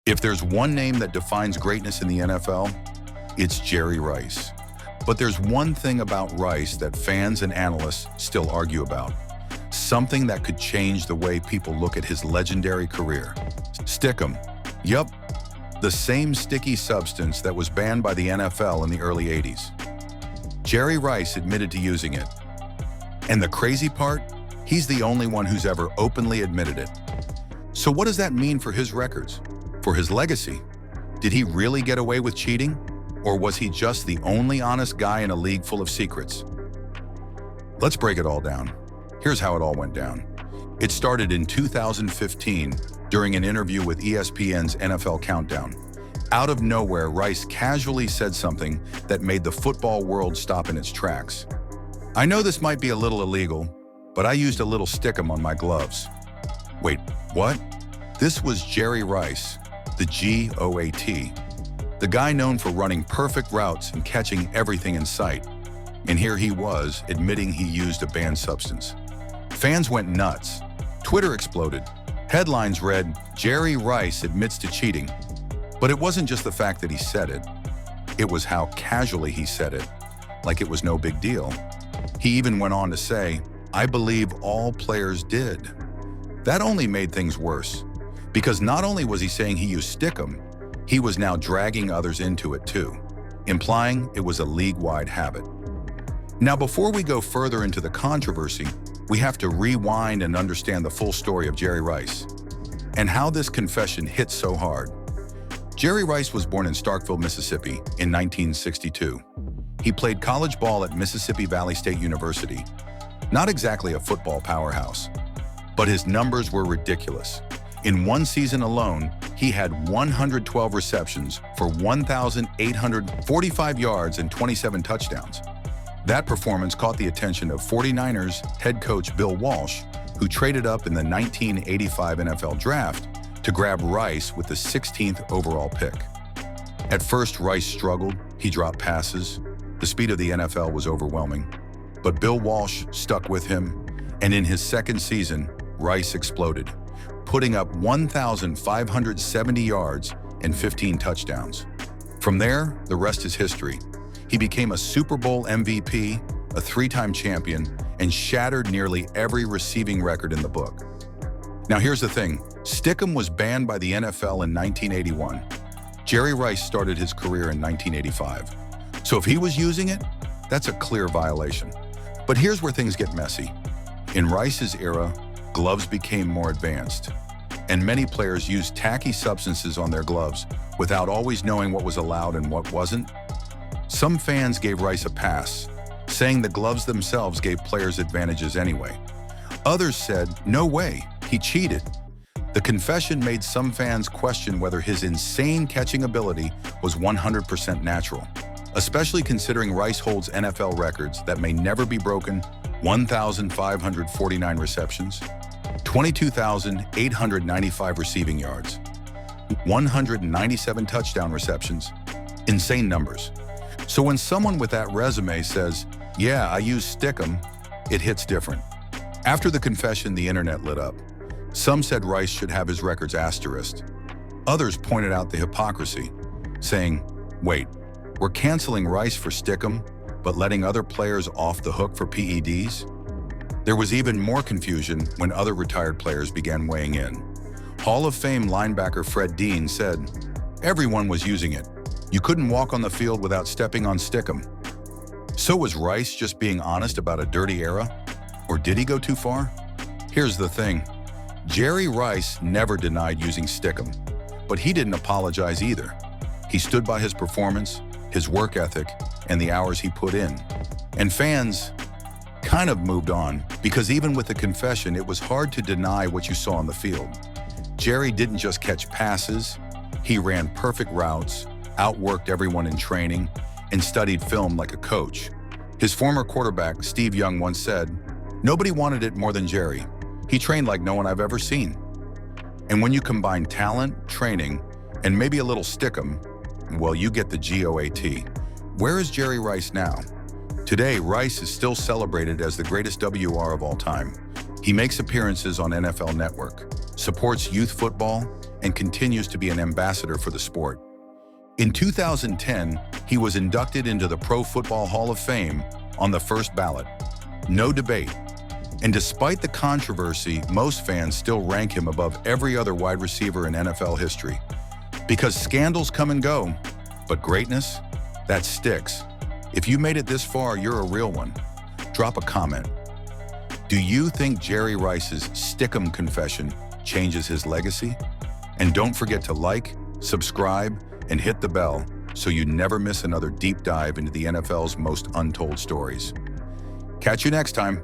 If there's one name that defines greatness in the NFL, it's Jerry Rice. But there's one thing about Rice that fans and analysts still argue about. Something that could change the way people look at his legendary career. Stickum. Yup, the same sticky substance that was banned by the NFL in the early 80s. Jerry Rice admitted to using it. And the crazy part? He's the only one who's ever openly admitted it. So what does that mean for his records? For his legacy? Did he really get away with cheating? Or was he just the only honest guy in a league full of secrets? Let's break it all down. Here's how it all went down. It started in 2015 during an interview with ESPN's NFL Countdown. Out of nowhere, Rice casually said something that made the football world stop in its tracks. "I know this might be a little illegal, but I used a little stickum on my gloves." Wait, what? This was Jerry Rice, the GOAT, the guy known for running perfect routes and catching everything in sight. And here he was, admitting he used a banned substance. Fans went nuts. Twitter exploded. Headlines read, "Jerry Rice admits to cheating." But it wasn't just the fact that he said it. It was how casually he said it, like it was no big deal. He even went on to say, "I believe all players did." That only made things worse, because not only was he saying he used Stickum, he was now dragging others into it too, implying it was a league-wide habit. Now, before we go further into the controversy, we have to rewind and understand the full story of Jerry Rice and how this confession hit so hard. Jerry Rice was born in Starkville, Mississippi in 1962. He played college ball at Mississippi Valley State University. Not exactly a football powerhouse, but his numbers were ridiculous. In one season alone, he had 112 receptions for 1,845 yards and 27 touchdowns. That performance caught the attention of 49ers head coach Bill Walsh, who traded up in the 1985 NFL Draft to grab Rice with the 16th overall pick. At first, Rice struggled. He dropped passes. The speed of the NFL was overwhelming. But Bill Walsh stuck with him, and in his second season, Rice exploded, putting up 1,570 yards and 15 touchdowns. From there, the rest is history. He became a Super Bowl MVP, a 3-time champion, and shattered nearly every receiving record in the book. Now here's the thing, Stickum was banned by the NFL in 1981. Jerry Rice started his career in 1985. So if he was using it, that's a clear violation. But here's where things get messy. In Rice's era, gloves became more advanced, and many players used tacky substances on their gloves without always knowing what was allowed and what wasn't. Some fans gave Rice a pass, saying the gloves themselves gave players advantages anyway. Others said, "No way, he cheated." The confession made some fans question whether his insane catching ability was 100% natural, especially considering Rice holds NFL records that may never be broken: 1,549 receptions, 22,895 receiving yards, 197 touchdown receptions. Insane numbers. So when someone with that resume says, "Yeah, I use Stickum," it hits different. After the confession, the internet lit up. Some said Rice should have his records asterisked. Others pointed out the hypocrisy, saying, "Wait, we're canceling Rice for Stickum, but letting other players off the hook for PEDs?" There was even more confusion when other retired players began weighing in. Hall of Fame linebacker Fred Dean said, "Everyone was using it. You couldn't walk on the field without stepping on Stickum." So was Rice just being honest about a dirty era? Or did he go too far? Here's the thing. Jerry Rice never denied using Stickum, but he didn't apologize either. He stood by his performance, his work ethic, and the hours he put in. And fans kind of moved on, because even with the confession, it was hard to deny what you saw on the field. Jerry didn't just catch passes, he ran perfect routes, outworked everyone in training, and studied film like a coach. His former quarterback, Steve Young, once said, "Nobody wanted it more than Jerry. He trained like no one I've ever seen." And when you combine talent, training, and maybe a little Stickum, well, you get the GOAT. Where is Jerry Rice now? Today, Rice is still celebrated as the greatest WR of all time. He makes appearances on NFL Network, supports youth football, and continues to be an ambassador for the sport. In 2010, he was inducted into the Pro Football Hall of Fame on the first ballot. No debate. And despite the controversy, most fans still rank him above every other wide receiver in NFL history. Because scandals come and go, but greatness, that sticks. If you made it this far, you're a real one. Drop a comment. Do you think Jerry Rice's Stickum confession changes his legacy? And don't forget to like, subscribe, and hit the bell so you never miss another deep dive into the NFL's most untold stories. Catch you next time.